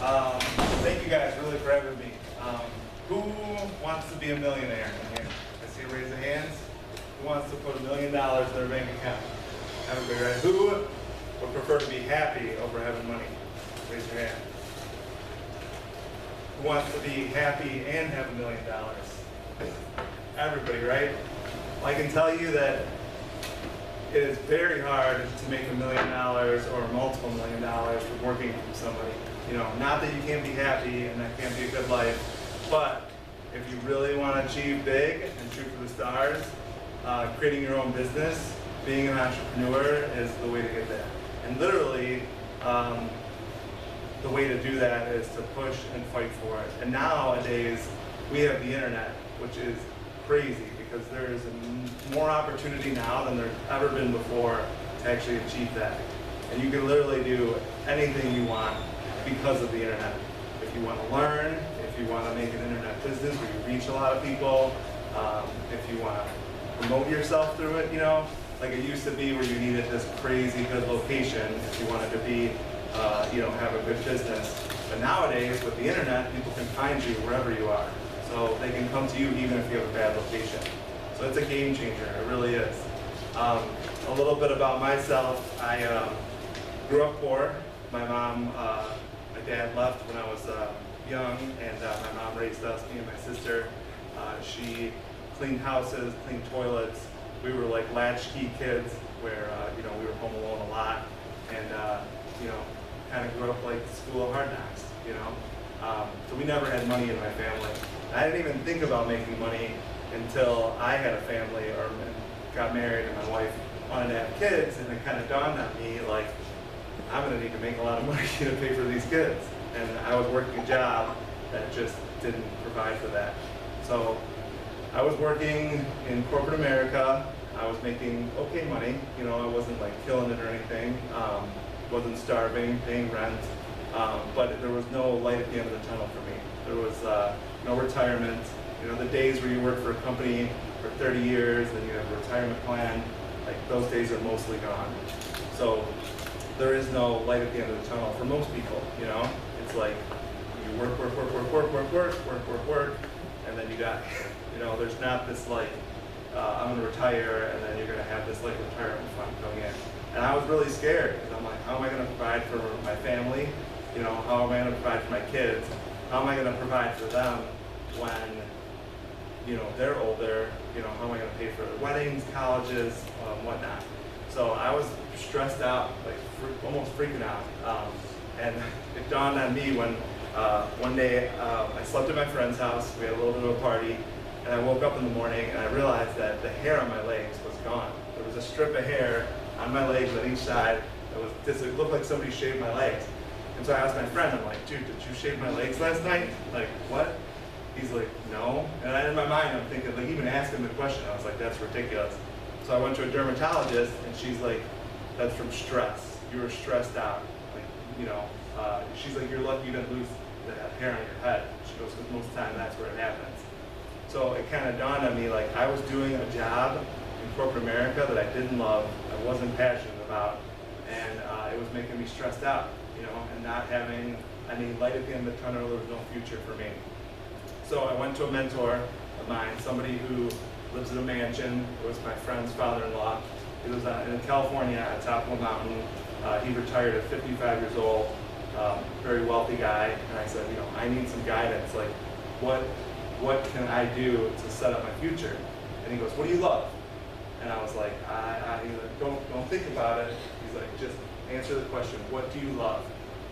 Thank you guys really for having me. Who wants to be a millionaire in here? I see a raise of hands. Who wants to put $1 million in their bank account? Everybody, right? Who would prefer to be happy over having money? Raise your hand. Who wants to be happy and have $1 million? Everybody, right? Well, I can tell you that it is very hard to make $1 million or multiple $1 million from working for somebody. You know, not that you can't be happy and that can't be a good life, but if you really want to achieve big and shoot for the stars, creating your own business, being an entrepreneur is the way to get there. And literally, the way to do that is to push and fight for it. And nowadays, we have the internet, which is crazy because there is more opportunity now than there's ever been before to actually achieve that. And you can literally do anything you want because of the internet. If you want to learn, if you want to make an internet business where you reach a lot of people, if you want to promote yourself through it, you know, like it used to be where you needed this crazy good location if you wanted to be, you know, have a good business. But nowadays, with the internet, people can find you wherever you are. So they can come to you even if you have a bad location. So it's a game changer, it really is. A little bit about myself, I grew up poor. My dad left when I was young, and my mom raised us, me and my sister. She cleaned houses, cleaned toilets. We were like latchkey kids where, you know, we were home alone a lot, and, you know, kind of grew up like the school of hard knocks, you know. So we never had money in my family. I didn't even think about making money until I had a family or got married and my wife wanted to have kids, and it kind of dawned on me, like, I'm going to need to make a lot of money to pay for these kids. And I was working a job that just didn't provide for that. So I was working in corporate America. I was making okay money. You know, I wasn't like killing it or anything. Wasn't starving, paying rent. But there was no light at the end of the tunnel for me. There was no retirement. You know, the days where you work for a company for 30 years and you have a retirement plan, like those days are mostly gone. So there is no light at the end of the tunnel for most people, you know? It's like you work, and then you die. You know, there's not this like, I'm gonna retire and then you're gonna have this like retirement fund coming in. And I was really scared because I'm like, how am I gonna provide for my family? You know, how am I gonna provide for my kids? How am I gonna provide for them when, you know, they're older? You know, how am I gonna pay for their weddings, colleges, whatnot? So I was stressed out, like almost freaking out. And it dawned on me when one day I slept at my friend's house. We had a little bit of a party, and I woke up in the morning and I realized that the hair on my legs was gone. There was a strip of hair on my legs on each side that was it looked like somebody shaved my legs. And so I asked my friend, I'm like, dude, did you shave my legs last night? Like, what? He's like, no. And in my mind, I'm thinking, like, even asking the question, I was like, that's ridiculous. So I went to a dermatologist, and she's like, that's from stress. You were stressed out. Like, you know, she's like, you're lucky you didn't lose the hair on your head. She goes, because most of the time that's where it happens. So it kind of dawned on me, like, I was doing a job in corporate America that I didn't love, I wasn't passionate about, and it was making me stressed out, you know, and not having any light at the end of the tunnel. There was no future for me. So I went to a mentor of mine, somebody who lives in a mansion. It was my friend's father-in-law. He was in California at the top of a mountain. He retired at 55 years old, very wealthy guy. And I said, you know, I need some guidance. Like, what can I do to set up my future? And he goes, what do you love? And I was like, he's like, don't think about it. He's like, just answer the question, what do you love?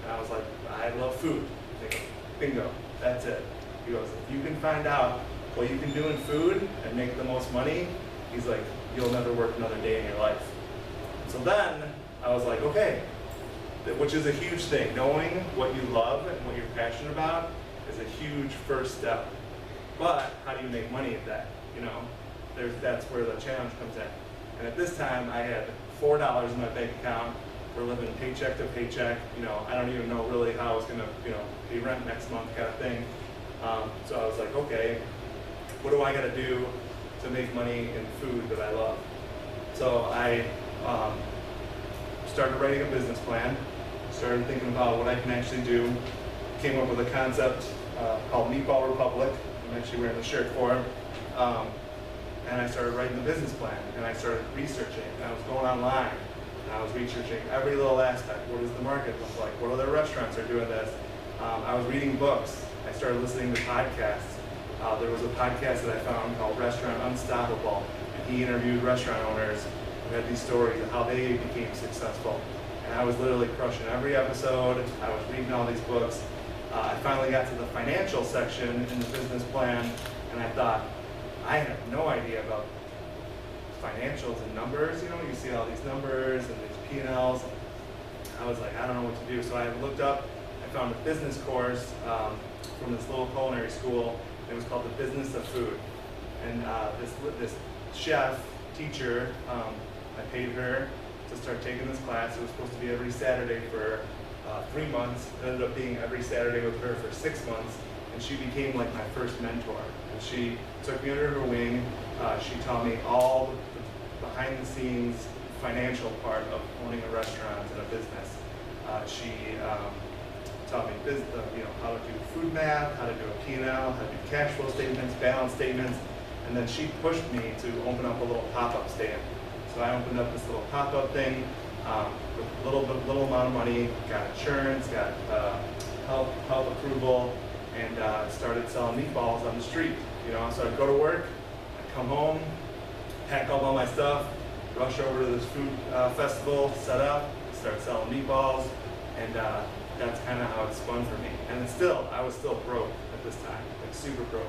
And I was like, I love food. He goes, bingo, that's it. He goes, if you can find out what you can do in food and make the most money, he's like, you'll never work another day in your life. So then I was like, okay, which is a huge thing. Knowing what you love and what you're passionate about is a huge first step. But how do you make money at that? You know, that's where the challenge comes in. And at this time, I had $4 in my bank account. We're living paycheck to paycheck. You know, I don't even know really how I was gonna, you know, pay rent next month kind of thing. So I was like, okay, what do I gotta do to make money in food that I love? So I started writing a business plan, started thinking about what I can actually do came up with a concept called Meatball Republic. I'm actually wearing the shirt for him. And I started writing the business plan, and I started researching, and I was going online, and I was researching every little aspect. What does the market look like? What other restaurants are doing this? I was reading books. I started listening to podcasts. There was a podcast that I found called Restaurant Unstoppable, and he interviewed restaurant owners who had these stories of how they became successful. And I was literally crushing every episode. I was reading all these books. I finally got to the financial section in the business plan, and I thought, I have no idea about financials and numbers. You know, you see all these numbers and these P&Ls. I was like, I don't know what to do. So I looked up, I found a business course from this little culinary school. It was called The Business of Food. And this chef, teacher, I paid her to start taking this class. It was supposed to be every Saturday for 3 months. It ended up being every Saturday with her for 6 months. And she became like my first mentor. And she took me under her wing. She taught me all the behind the scenes financial part of owning a restaurant and a business. She taught me how to do food math, how to do a P&L, how to do cash flow statements, balance statements, and then she pushed me to open up a little pop-up stand. So I opened up this little pop-up thing with a little amount of money, got insurance, got health approval, and started selling meatballs on the street. You know, so I'd go to work, I'd come home, pack up all my stuff, rush over to this food festival, set up, start selling meatballs, and that's kind of how it spun for me. And I was still broke at this time, like super broke.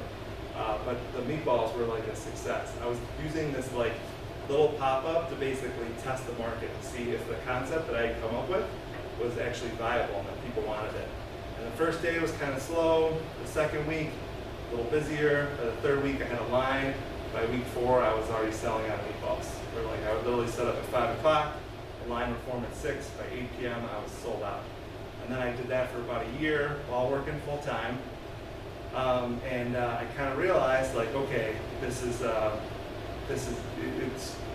But the meatballs were like a success. I was using this like little pop-up to basically test the market to see if the concept that I had come up with was actually viable and that people wanted it. And the first day was kind of slow. The second week, a little busier. By the third week, I had a line. By week 4, I was already selling out meatballs. I would literally set up at 5 o'clock. The line would form at 6. By 8 p.m., I was sold out. And then I did that for about a year while working full time. I kind of realized, like, okay, it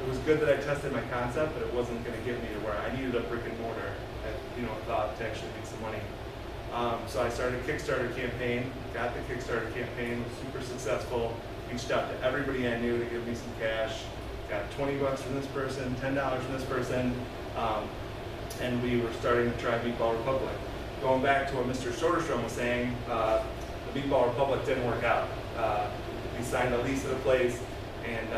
was good that I tested my concept, but it wasn't going to get me to where I needed a brick and mortar. I thought to actually make some money. So I started a Kickstarter campaign, got the Kickstarter campaign, was super successful, reached out to everybody I knew to give me some cash, got $20 from this person, $10 from this person, and we were starting to try Meatball Republic. Going back to what Mr. Soderstrom was saying, the Meatball Republic didn't work out. We signed a lease at a place, and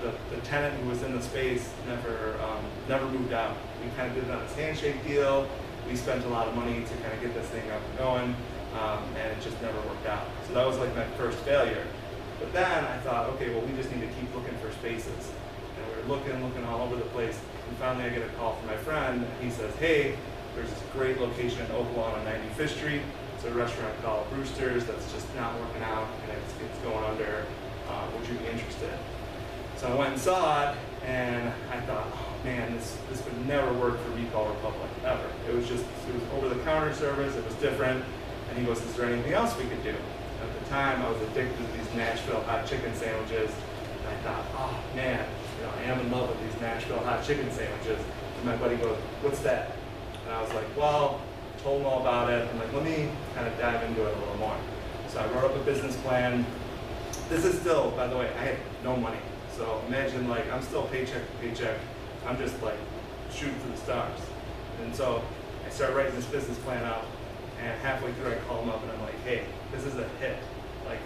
the tenant who was in the space never moved out. We kind of did it on this handshake deal. We spent a lot of money to kind of get this thing up and going, and it just never worked out. So that was like my first failure. But then I thought, okay, well, we just need to keep looking for spaces. And we were looking all over the place. And finally I get a call from my friend, and he says, hey, there's this great location in Oakland on 95th Street. It's a restaurant called Brewster's that's just not working out, and it's going under. Would you be interested? So I went and saw it, and I thought, oh man, this would never work for Meatball Republic, ever. It was over-the-counter service, it was different, and he goes, is there anything else we could do? At the time, I was addicted to these Nashville hot chicken sandwiches, and I thought, oh man, I am in love with these Nashville hot chicken sandwiches. And my buddy goes, what's that? And I was like, well, I told him all about it. I'm like, let me kind of dive into it a little more. So I wrote up a business plan. This is still, by the way, I had no money. So imagine, like, I'm still paycheck to paycheck. I'm just like shooting for the stars. And so I started writing this business plan out, and halfway through I call him up and I'm like, hey, this is a hit. Like,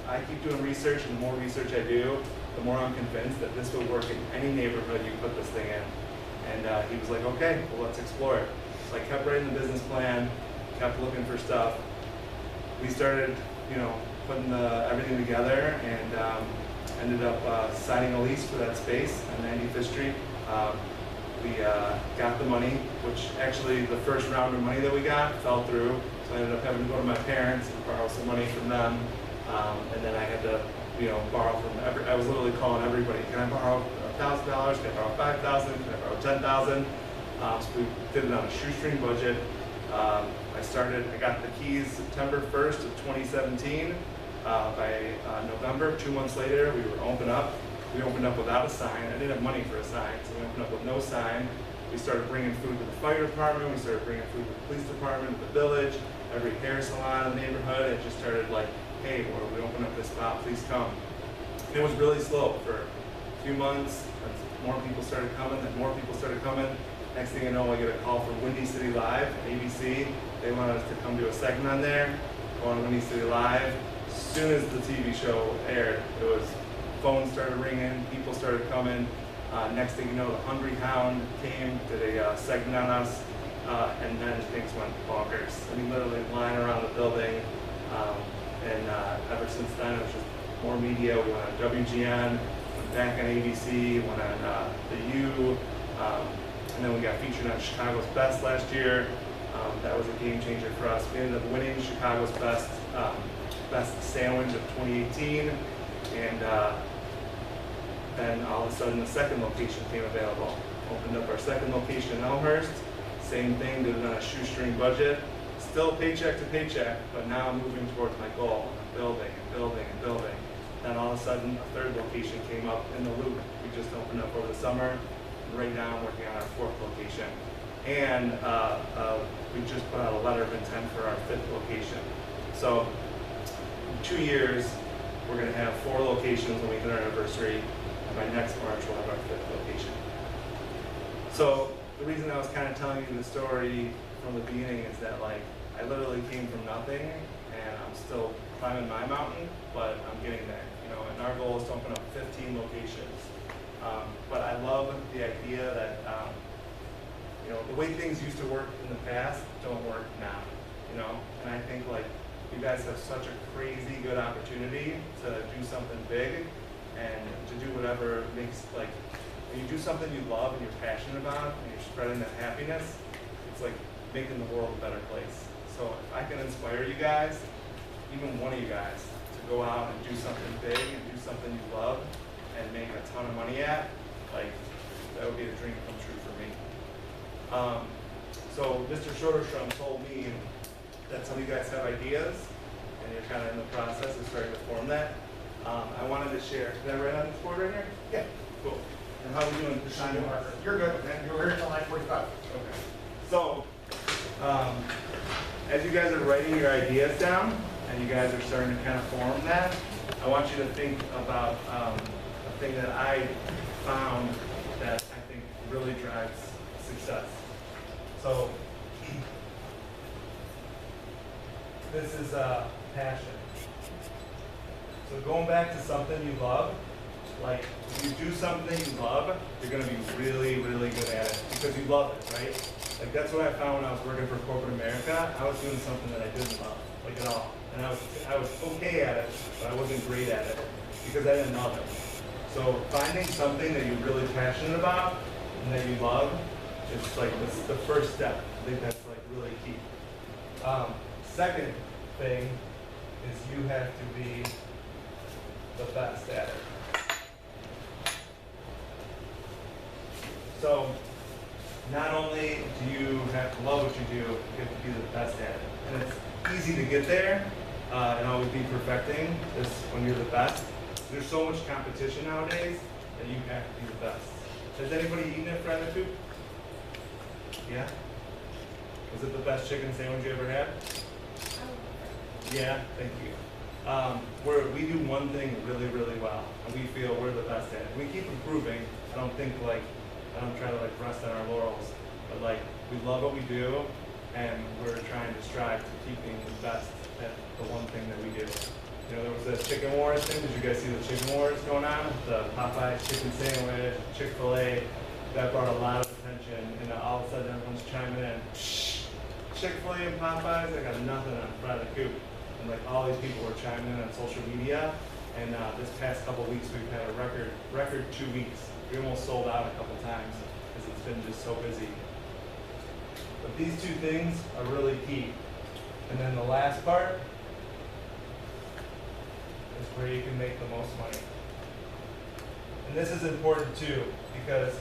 I keep doing research, and the more research I do, the more I'm convinced that this will work in any neighborhood you put this thing in. And he was like, okay, well, let's explore it. So I kept writing the business plan, kept looking for stuff. We started, putting everything together, and ended up signing a lease for that space on 95th Street. We got the money, which actually the first round of money that we got fell through. So I ended up having to go to my parents and borrow some money from them. And then I had to, borrow from I was literally calling everybody. Can I borrow $1,000? Can I borrow $5,000? Can I borrow $10,000? So we did it on a shoestring budget. I got the keys September 1st of 2017. By November, 2 months later, we were open up. We opened up without a sign. I didn't have money for a sign, so we opened up with no sign. We started bringing food to the fire department. We started bringing food to the police department, to the village. every hair salon in the neighborhood. It just started like, hey, we open up this spot, please come. And it was really slow for a few months. More people started coming, then more people started coming. Next thing you know, I get a call from Windy City Live, ABC. They wanted us to come do a segment on there, go on Windy City Live. As soon as the TV show aired, it was, phones started ringing, people started coming. Next thing you know, the Hungry Hound came, did a segment on us, and then things went bonkers. I mean, literally flying around the building. Ever since then, it was just more media. We went on WGN, went back on ABC, went on The U, and then we got featured on Chicago's Best last year. That was a game changer for us. We ended up winning Chicago's Best Sandwich of 2018, and then all of a sudden the second location came available. Opened up our second location in Elmhurst. Same thing, did it on a shoestring budget. Still paycheck to paycheck, but now I'm moving towards my goal. I'm building and building and building. Then all of a sudden a third location came up in the loop. We just opened up over the summer. And right now I'm working on our fourth location. And we just put out a letter of intent for our fifth location. So in 2 years, we're going to have 4 locations when we hit our anniversary. And by next March, we'll have our fifth location. So the reason I was kind of telling you the story from the beginning is that, like, I literally came from nothing, and I'm still climbing my mountain, but I'm getting there. You know, and our goal is to open up 15 locations. But I love the idea that you know, the way things used to work in the past don't work now. You know, and I think, like, you guys have such a crazy good opportunity to do something big and to do whatever makes, like, when you do something you love and you're passionate about and you're spreading that happiness, it's like making the world a better place. So if I can inspire you guys, even one of you guys, to go out and do something big and do something you love and make a ton of money at, like, that would be a dream come true for me. So Mr. Soderstrom told me that some of you guys have ideas and you're kind of in the process of starting to form that. I wanted to share. Can I write on this board right here? Yeah. Cool. And how are we doing? You're good, man. You're here until 9:45. Okay. So, as you guys are writing your ideas down and you guys are starting to kind of form that, I want you to think about a thing that I found that I think really drives success. So, this is passion. So going back to something you love, like, if you do something you love, you're going to be really, really good at it because you love it, right? Like, that's what I found when I was working for corporate America. I was doing something that I didn't love, like, at all. And I was okay at it, but I wasn't great at it because I didn't love it. So finding something that you're really passionate about and that you love is, like, the first step. I think that's, like, really key. Second thing is you have to be the best at it. So not only do you have to love what you do, you have to be the best at it. And it's easy to get there and always be perfecting this when you're the best. There's so much competition nowadays that you have to be the best. Has anybody eaten at hlrEntrepreneurship? Yeah? Was it the best chicken sandwich you ever had? Yeah, thank you. We do one thing really, really well, and we feel we're the best at it. We keep improving. I don't try to, like, rest on our laurels, but, like, we love what we do, and we're trying to strive to keep being the best at the one thing that we do. You know, there was a chicken wars thing. Did you guys see the chicken wars going on? The Popeye chicken sandwich, Chick-fil-A. That brought a lot of attention, and all of a sudden everyone's chiming in. Chick-fil-A and Popeyes, I got nothing on hlrEntrepreneurship. And, like, all these people were chiming in on social media, and this past couple weeks we've had a record 2 weeks. We almost sold out a couple times because it's been just so busy. But these two things are really key. And then the last part is where you can make the most money. And this is important too, because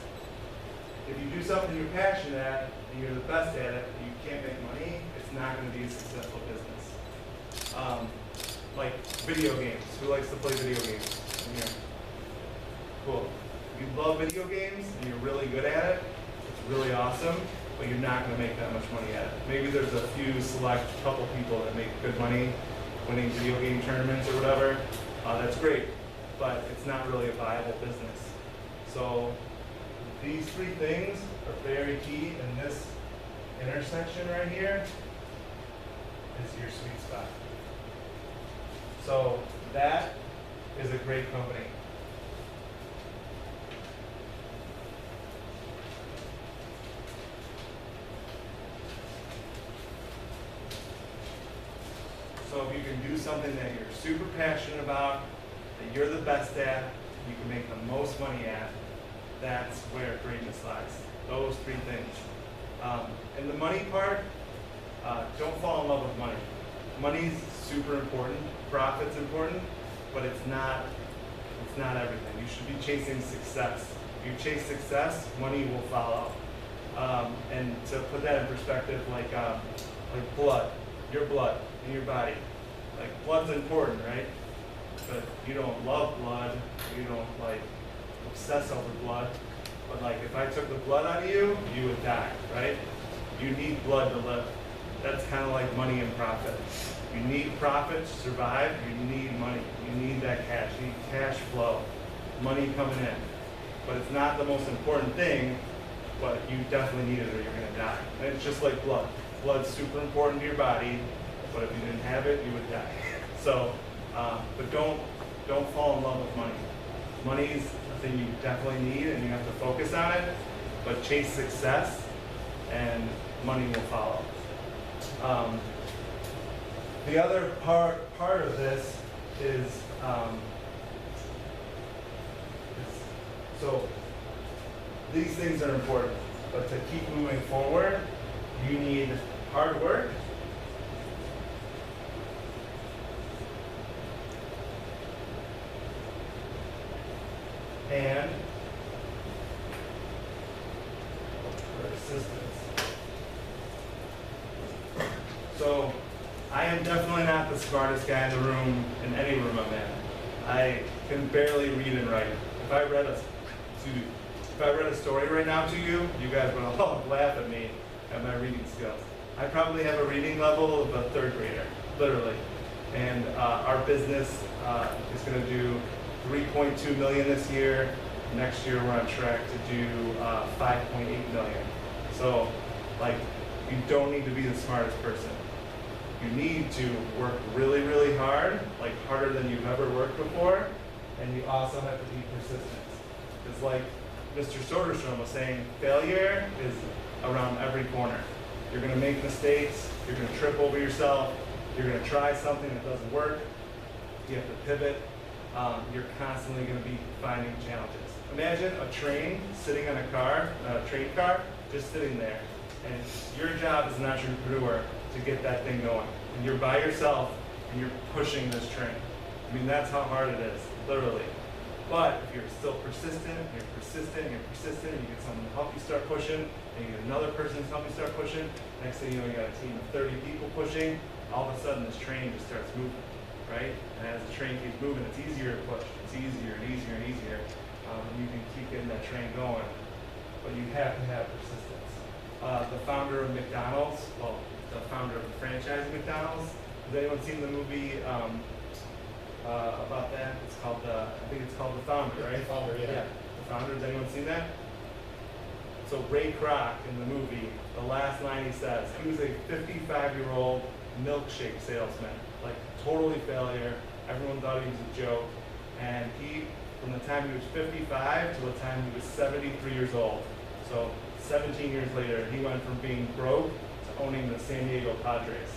if you do something you're passionate at and you're the best at it and you can't make money, it's not going to be a successful business. Like video games. Who likes to play video games? Yeah. Cool. If you love video games and you're really good at it, it's really awesome. but you're not going to make that much money at it. Maybe there's a few select couple people that make good money winning video game tournaments or whatever. That's great, but it's not really a viable business. So these three things are very key, and this intersection right here is your sweet spot. So that is a great company. So if you can do something that you're super passionate about, that you're the best at, you can make the most money at, that's where greatness lies. Those three things. And the money part, don't fall in love with money. Money's super important, profit's important, but it's not everything. You should be chasing success. If you chase success, money will follow. And to put that in perspective, like blood, your blood in your body. Like blood's important, right? But you don't love blood, you don't like obsess over blood. But like if I took the blood out of you, you would die, right? You need blood to live. That's kind of like money and profit. You need profit to survive, you need money. You need that cash, you need cash flow, money coming in. But it's not the most important thing, but you definitely need it or you're gonna die. And it's just like blood. Blood's super important to your body, but if you didn't have it, you would die. So, but don't fall in love with money. Money's a thing you definitely need and you have to focus on it, but chase success and money will follow. The other part of this is, so these things are important, but to keep moving forward, you need hard work, and persistence. So I am definitely not the smartest guy in the room, in any room I'm in. I can barely read and write. If I read a story right now to you, you guys would all laugh at me at my reading skills. I probably have a reading level of a third grader, literally. And our business is going to do 3.2 million this year. Next year we're on track to do 5.8 million. So, like, you don't need to be the smartest person. You need to work really, really hard, like harder than you've ever worked before, and you also have to be persistent. It's like Mr. Soderstrom was saying, failure is around every corner. You're going to make mistakes, you're going to trip over yourself, you're going to try something that doesn't work, you have to pivot, you're constantly going to be finding challenges. Imagine a train sitting on a train car, just sitting there, and your job as an entrepreneur to get that thing going. And you're by yourself and you're pushing this train. I mean, that's how hard it is, literally. But if you're still persistent, and you get someone to help you start pushing, and you get another person to help you start pushing, next thing you know, you got a team of 30 people pushing, all of a sudden this train just starts moving, right? And as the train keeps moving, it's easier to push. It's easier and easier and easier. You can keep getting that train going, but you have to have persistence. The founder of McDonald's, well, the founder of the franchise McDonald's, has anyone seen the movie about that? It's called I think it's called The Founder, right? The Founder, yeah. The Founder, has anyone seen that? So Ray Kroc in the movie, the last line he says, he was a 55-year-old milkshake salesman, like totally failure. Everyone thought he was a joke. And he, from the time he was 55 to the time he was 73 years old, so 17 years later, he went from being broke to owning the San Diego Padres,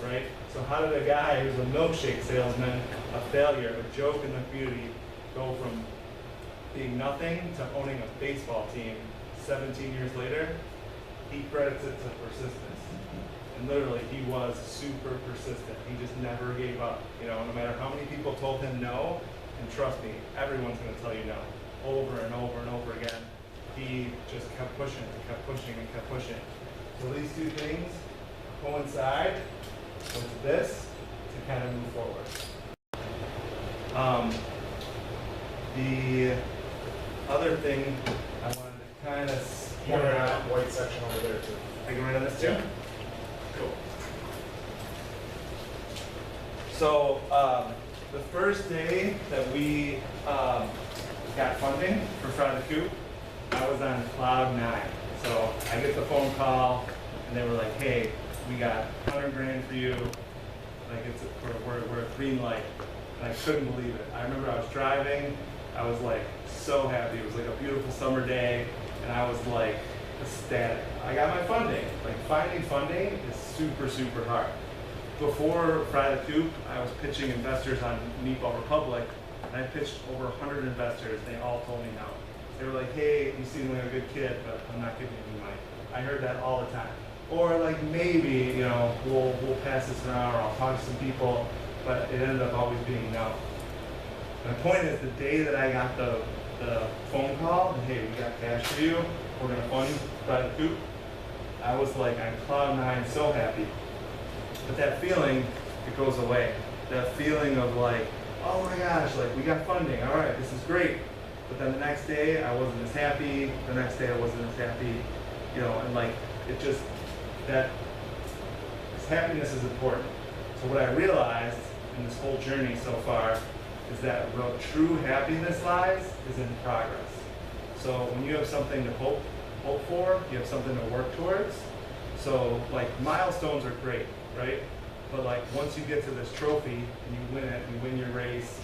right? So how did a guy who's a milkshake salesman, a failure, a joke in the community, go from being nothing to owning a baseball team 17 years later? He credits it to persistence. And literally, he was super persistent. He just never gave up. You know, no matter how many people told him no, and trust me, everyone's going to tell you no, over and over and over again. He just kept pushing and kept pushing and kept pushing. So these two things coincide with this to kind of move forward. The other thing I wanted to kind of One in that white section over there too. I can run this too? Yeah. Cool. So the first day that we got funding for hlrEntrepreneurship19fryTheCoop, I was on cloud 9. So I get the phone call and they were like, hey, we got 100 grand for you. Like we're a green light. And I couldn't believe it. I remember I was driving, I was like so happy. It was like a beautiful summer day and I was like ecstatic. I got my funding. Like finding funding is super, super hard. Before hlrEntrepreneurship19fryTheCoop, I was pitching investors on Meatball Republic, and I pitched over 100 investors. They all told me no. They were like, hey, you seem like a good kid, but I'm not giving you money. I heard that all the time. Or like maybe, you know, we'll pass this around or I'll talk to some people, but it ended up always being no. And the point is the day that I got the phone call, and hey, we got cash for you, we're gonna fund hlrEntrepreneurship19fryTheCoop, I was like on cloud 9, so happy. But that feeling, it goes away. That feeling of like, oh my gosh, like we got funding, all right, this is great. But then the next day, I wasn't as happy. The next day, I wasn't as happy. You know, and like, it just, this happiness is important. So what I realized in this whole journey so far is that where true happiness lies is in progress. So when you have something to hope for, you have something to work towards. So like milestones are great, right? But like once you get to this trophy and you win it, you win your race,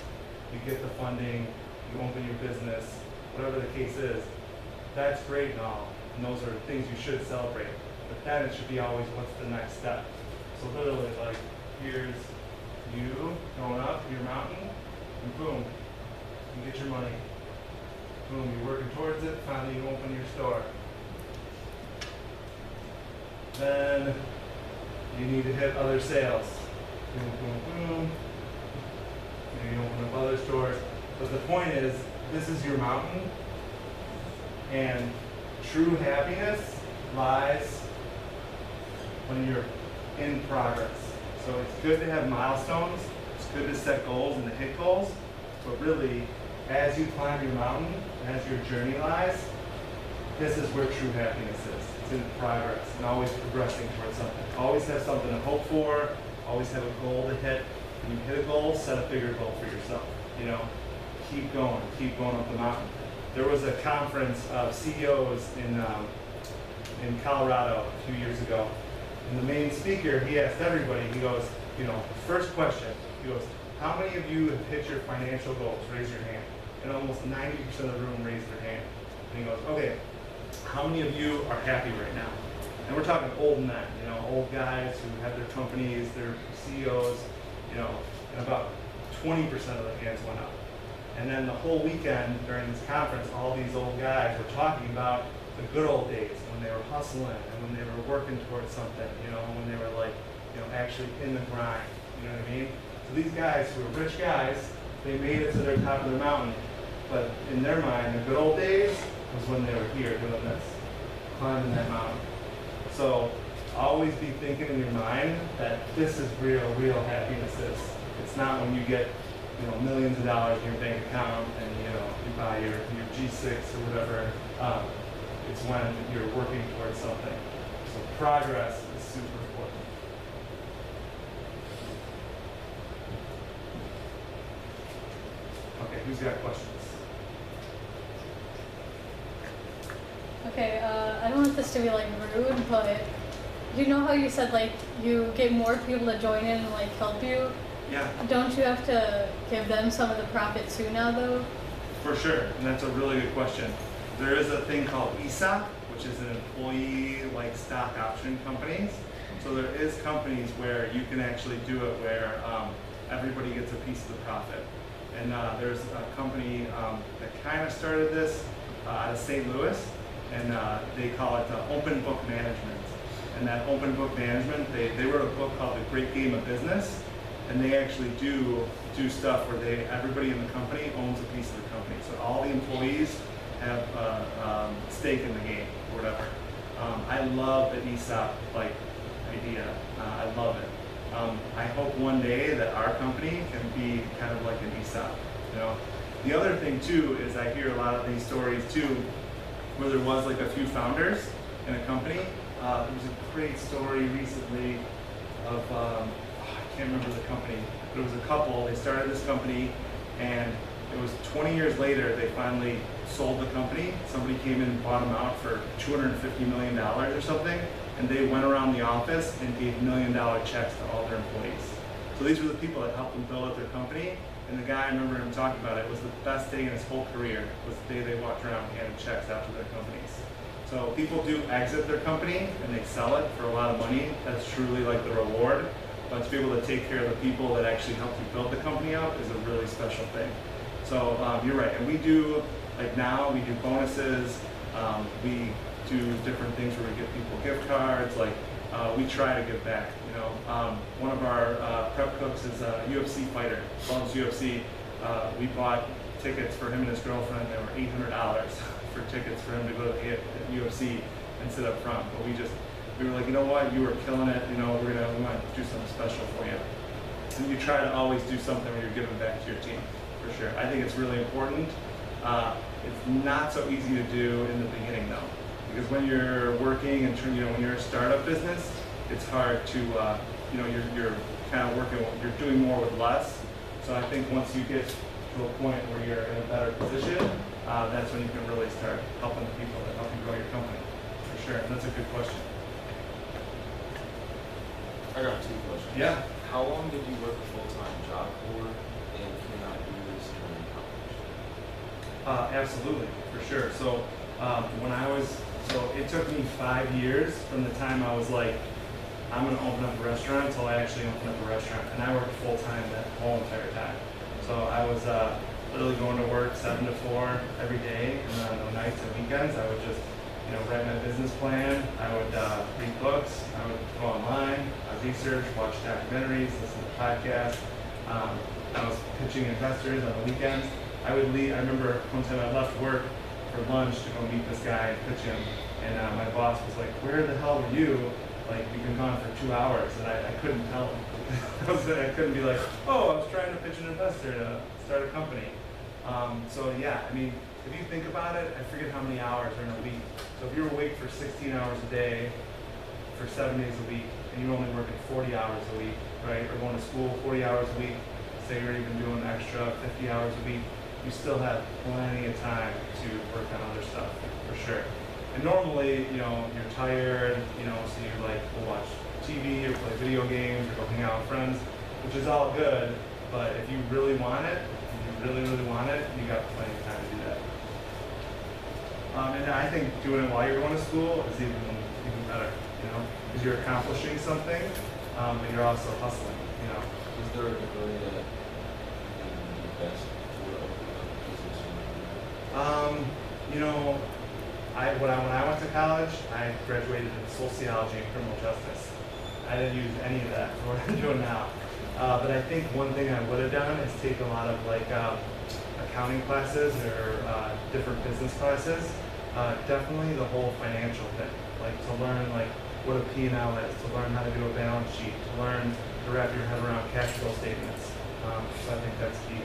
you get the funding, you open your business, whatever the case is, that's great and all. And those are things you should celebrate. But then it should be always what's the next step. So literally like here's you going up your mountain and boom, you get your money. Boom, you're working towards it, finally you open your store. Then you need to hit other sales. Boom, boom, boom. Maybe you open up other stores. But the point is, this is your mountain, and true happiness lies when you're in progress. So it's good to have milestones, it's good to set goals and to hit goals, but really, as you climb your mountain, as your journey lies, this is where true happiness is. It's in progress and always progressing towards something. Always have something to hope for, always have a goal to hit. When you hit a goal, set a bigger goal for yourself. You know, keep going up the mountain. There was a conference of CEOs in Colorado a few years ago. And the main speaker, he asked everybody, he goes, you know, first question, he goes, how many of you have hit your financial goals? Raise your hand. And almost 90% of the room raised their hand. And he goes, okay, how many of you are happy right now? And we're talking old men, you know, old guys who have their companies, their CEOs, you know, and about 20% of the hands went up. And then the whole weekend during this conference, all these old guys were talking about the good old days when they were hustling and when they were working towards something, you know, when they were like, you know, actually in the grind, you know what I mean? So these guys who are rich guys, they made it to their top of their mountain, but in their mind, the good old days was when they were here doing this, climbing that mountain. So always be thinking in your mind that this is real happiness is. It's not when you get, you know, millions of dollars in your bank account and, you know, you buy your G6 or whatever. It's when you're working towards something. So progress is super important. Okay, who's got questions? Okay, I don't want this to be like rude, but you know how you said like you get more people to join in and like help you? Yeah. Don't you have to give them some of the profit too now though? For sure, and that's a really good question. There is a thing called ESOP, which is an employee like stock option companies. So there is companies where you can actually do it where everybody gets a piece of the profit. And there's a company that kind of started this out of St. Louis, and they call it open book management. And that open book management, they wrote a book called The Great Game of Business, and they actually do stuff where everybody in the company owns a piece of the company. So all the employees have a stake in the game or whatever. I love the ESOP like idea. I love it. I hope one day that our company can be kind of like an ESOP. You know, the other thing too is I hear a lot of these stories too where there was like a few founders in a company. There was a great story recently of, I can't remember the company, but it was a couple. They started this company, and it was 20 years later they finally sold the company. Somebody came in and bought them out for $250 million or something, and they went around the office and gave $1 million checks to all their employees. So these were the people that helped them build up their company. And the guy, I remember him talking about it, was the best day in his whole career, was the day they walked around handing checks out to their companies. So people do exit their company and they sell it for a lot of money. That's truly like the reward. But to be able to take care of the people that actually helped you build the company up is a really special thing. So you're right. And we do, like now, we do bonuses. We do different things where we give people gift cards. Like we try to give back. You know, one of our prep cooks is a UFC fighter, loves UFC. We bought tickets for him and his girlfriend. They were $800 for tickets for him to go to the UFC and sit up front. But we were like, you know what, you were killing it. You know, we want to do something special for you. And you try to always do something where you're giving back to your team, for sure. I think it's really important. It's not so easy to do in the beginning though, because when you're working and when you're a startup business, it's hard to, you're kind of working, you're doing more with less. So I think once you get to a point where you're in a better position, that's when you can really start helping the people that help you grow your company, for sure. And that's a good question. I got two questions. Yeah. How long did you work a full-time job for, and can I do this during college? Absolutely, for sure. So it took me 5 years from the time I was like, I'm going to open up a restaurant until I actually opened up a restaurant. And I worked full-time that whole entire time. So I was literally going to work 7 to 4 every day, and then on the nights and weekends, I would just write my business plan. I would read books. I would go online, research, watch documentaries, listen to podcasts. I was pitching investors on the weekends. I would leave. I remember one time I left work for lunch to go meet this guy and pitch him, and my boss was like, "Where the hell were you? Like, you've been gone for 2 hours," and I couldn't tell him. I couldn't be like, "Oh, I was trying to pitch an investor to start a company." So yeah, I mean, if you think about it, I forget how many hours are in a week. So if you're awake for 16 hours a day for 7 days a week, and you're only working 40 hours a week, right? Or going to school 40 hours a week, say you're even doing an extra 50 hours a week, you still have plenty of time to work on other stuff, for sure. And normally, you're tired, so you like will watch TV or play video games or go hang out with friends, which is all good, but if you really want it, you got plenty of time to do that. And I think doing it while you're going to school is even better, because you're accomplishing something, but you're also hustling, Is there a degree that would be best for opening up a business? When I went to college, I graduated in sociology and criminal justice. I didn't use any of that for what I'm doing now. But I think one thing I would have done is take a lot of accounting classes or different business classes. Definitely the whole financial thing, to learn what a P&L is, to learn how to do a balance sheet, to learn to wrap your head around cash flow statements. So I think that's key.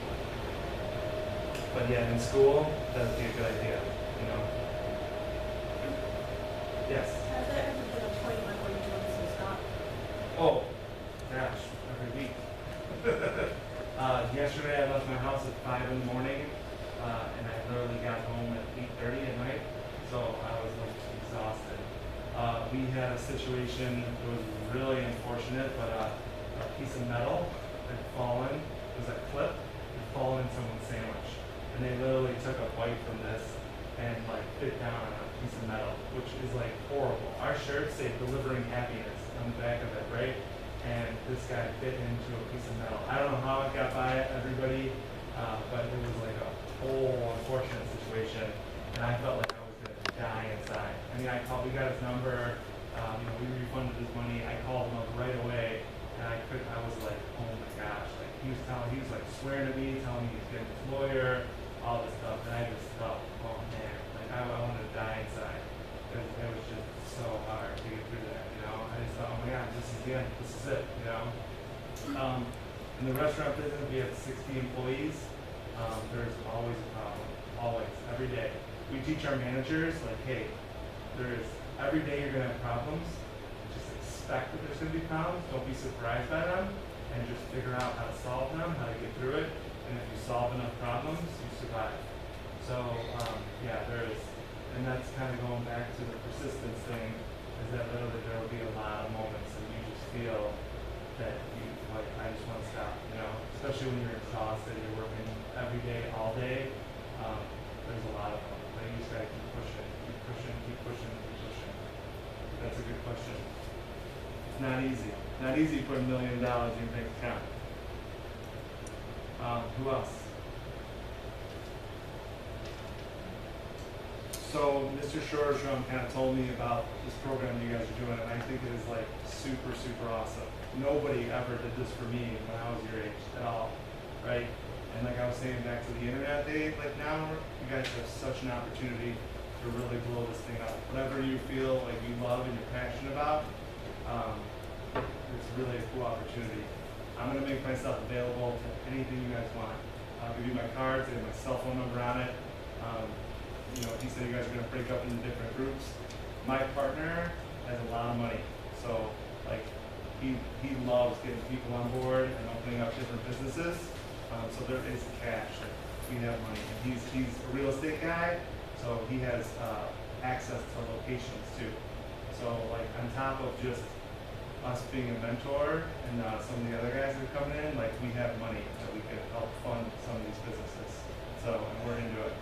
But yeah, in school, that'd be a good idea, Yes. Has there ever been a point where you want to stop? Oh, gosh, every week. Yesterday I left my house at 5 in the morning, and I literally got home at 8:30 at night, so I was exhausted. We had a situation that was really unfortunate, but a piece of metal had fallen. It was a clip had fallen in someone's sandwich, and they literally took a bite from this and bit down on a piece of metal, which is horrible. Our shirts say "delivering happiness" on the back of it, right? And this guy bit into a piece of metal. I don't know how it got by everybody, but it was a whole unfortunate situation, and I felt like I was going to die inside. I mean, we got his number, we refunded his money. I called him up right away, and I was like, oh my gosh, he was swearing at me, telling me he's getting his lawyer, all this stuff, and I just felt, oh man, I wanted to die inside. It was just so hard to get through that, I just thought, oh my God, this is the end, this is it, In the restaurant business, we have 60 employees. There's always a problem, always, every day. we teach our managers, like, hey, every day you're gonna have problems. Just expect that there's gonna be problems. Don't be surprised by them, and just figure out how to solve them, how to get through it. And if you solve enough problems, you survive. So yeah, and that's kind of going back to the persistence thing. Is that literally there will be a lot of moments that you just feel that you like, I just want to stop. You know, especially when you're exhausted, you're working every day, all day. There's a lot of them. But you just gotta keep pushing, keep pushing, keep pushing, keep pushing. That's a good question. It's not easy. Not easy to put $1 million in your bank account. Who else? So Mr. Soderstrom kind of told me about this program you guys are doing, and I think it is like super, super awesome. Nobody ever did this for me when I was your age at all, right? And like I was saying back to the internet day, like now you guys have such an opportunity to really blow this thing up. Whatever you feel like you love and you're passionate about, it's really a cool opportunity. I'm gonna make myself available to anything you guys want. I'll give you my cards, I have my cell phone number on it. You know, he said you guys are gonna break up into different groups. My partner has a lot of money, so like he loves getting people on board and opening up different businesses. So there is cash. Like, we have money, and he's a real estate guy, so he has access to locations too. So like on top of just us being a mentor and some of the other guys that are coming in, like we have money that we could help fund some of these businesses. So and we're into it.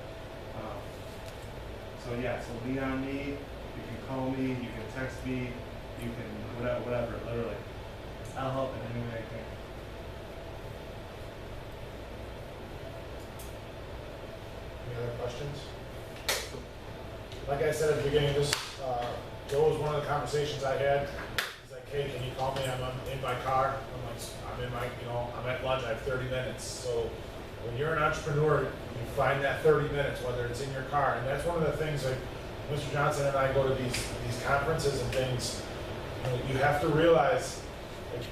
So yeah, so lean on me. You can call me. You can text me. You can whatever. Literally, I'll help in any way I can. Any other questions? Like I said at the beginning of this, Joe was one of the conversations I had. He's like, hey, can you call me? I'm in my car. I'm at lunch. I have 30 minutes. So when you're an entrepreneur, you find that 30 minutes, whether it's in your car. And that's one of the things, like Mr. Johnson and I go to these conferences and things, you have to realize, like,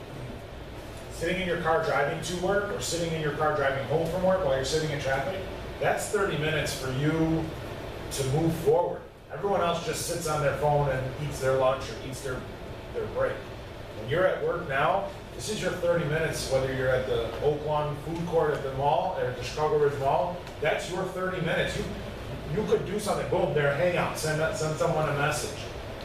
sitting in your car driving to work or sitting in your car driving home from work while you're sitting in traffic, that's 30 minutes for you to move forward. Everyone else just sits on their phone and eats their lunch or eats their break. When you're at work now, this is your 30 minutes, whether you're at the Oak Lawn Food Court at the mall or at the Chicago Ridge Mall, that's your 30 minutes. You could do something, boom, there, hang out, send someone a message.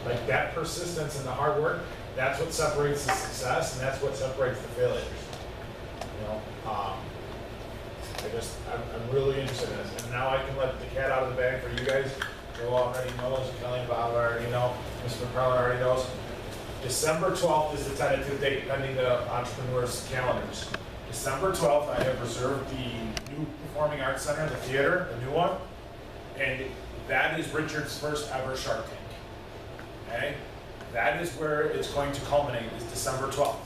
Like that persistence and the hard work, that's what separates the success and that's what separates the failures. You know, I'm really interested in this. And now I can let the cat out of the bag for you guys. Joe already knows, Kelly Bob already know, Mr. McCarlin already knows. December 12th is the tentative date pending the entrepreneurs' calendars. December 12th, I have reserved the new Performing Arts Center, the theater, the new one. And that is Richard's first ever Shark Tank. Okay? That is where it's going to culminate, is December 12th.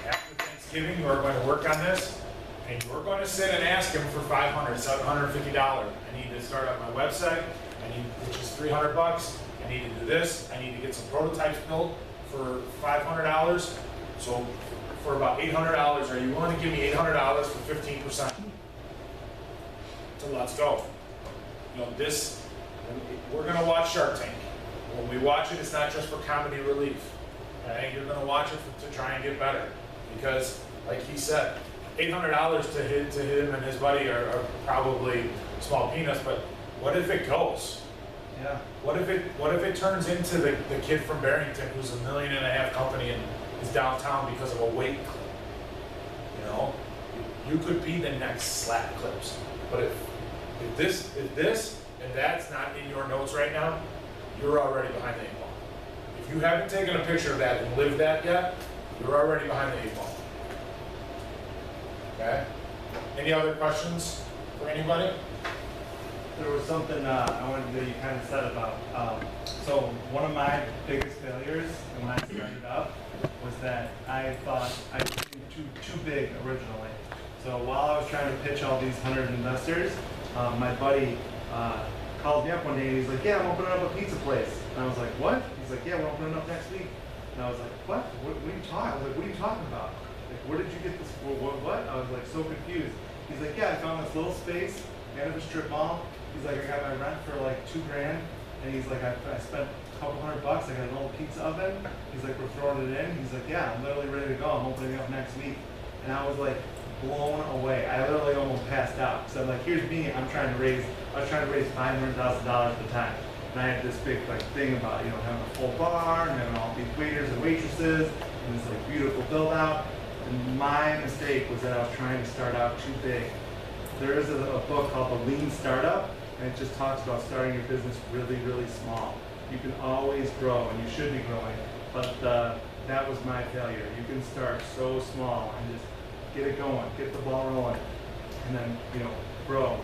After Thanksgiving, you are going to work on this, and you're going to sit and ask him for $500, $750. I need to start up my website, which is $300. I need to do this. I need to get some prototypes built for $500. So for about $800, are you willing to give me $800 for 15%? So let's go. You know, we're gonna watch Shark Tank. When we watch it, it's not just for comedy relief. Okay? You're gonna watch it to try and get better. Because, like he said, $800 to him and his buddy are probably small peanuts, but what if it goes? Yeah. What if it turns into the kid from Barrington who's $1.5 million company and is downtown because of a weight clip? You know, you could be the next Slap Clips. But if this and that's not in your notes right now, you're already behind the 8 ball. If you haven't taken a picture of that and lived that yet, you're already behind the 8 ball. Okay? Any other questions for anybody? There was something I wanted that you kind of said about. So one of my biggest failures when I started up was that I thought I was too big originally. So while I was trying to pitch all these 100 investors, my buddy called me up one day and he's like, "Yeah, I'm opening up a pizza place." And I was like, "What?" He's like, "Yeah, we're opening up next week." And I was like, "What? What are you talking?" I was like, "What are you talking about? Like, where did you get this? What?" I was like so confused. He's like, "Yeah, I found this little space end of a strip mall. He's like, I got my rent for like $2,000, and he's like, I spent a couple $100. I got a little pizza oven. He's like, we're throwing it in. He's like, yeah, I'm literally ready to go. I'm opening up next week. And I was like blown away. I literally almost passed out. So I'm like, here's me. I was trying to raise $500,000 at the time. And I had this big like thing about, you know, having a full bar and having all these waiters and waitresses and this like beautiful build out. And my mistake was that I was trying to start out too big. There is a book called The Lean Startup, and it just talks about starting your business really, really small. You can always grow, and you should be growing, but that was my failure. You can start so small and just get it going, get the ball rolling, and then, you know, grow.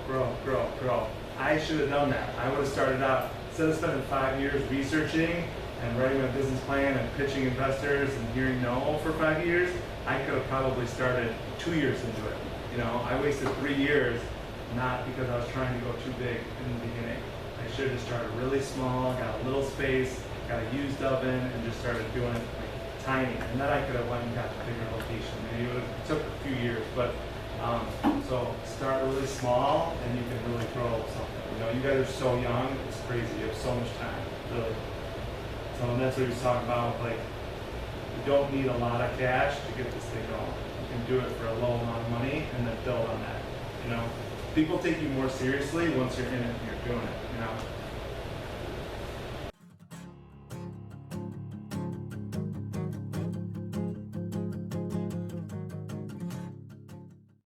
I should have done that. I would have started out, instead of spending 5 years researching and writing my business plan and pitching investors and hearing no for 5 years, I could have probably started 2 years into it. You know, I wasted 3 years, not because I was trying to go too big in the beginning. I should have started really small, got a little space, got a used oven, and just started doing it like tiny. And then I could have went and got a bigger location. Maybe it would have took a few years, but so start really small and you can really grow something. You know, you guys are so young, it's crazy. You have so much time, really. So that's what he was talking about, like, you don't need a lot of cash to get this thing going. You can do it for a low amount of money and then build on that. You know, people take you more seriously once you're in it and you're doing it. You know,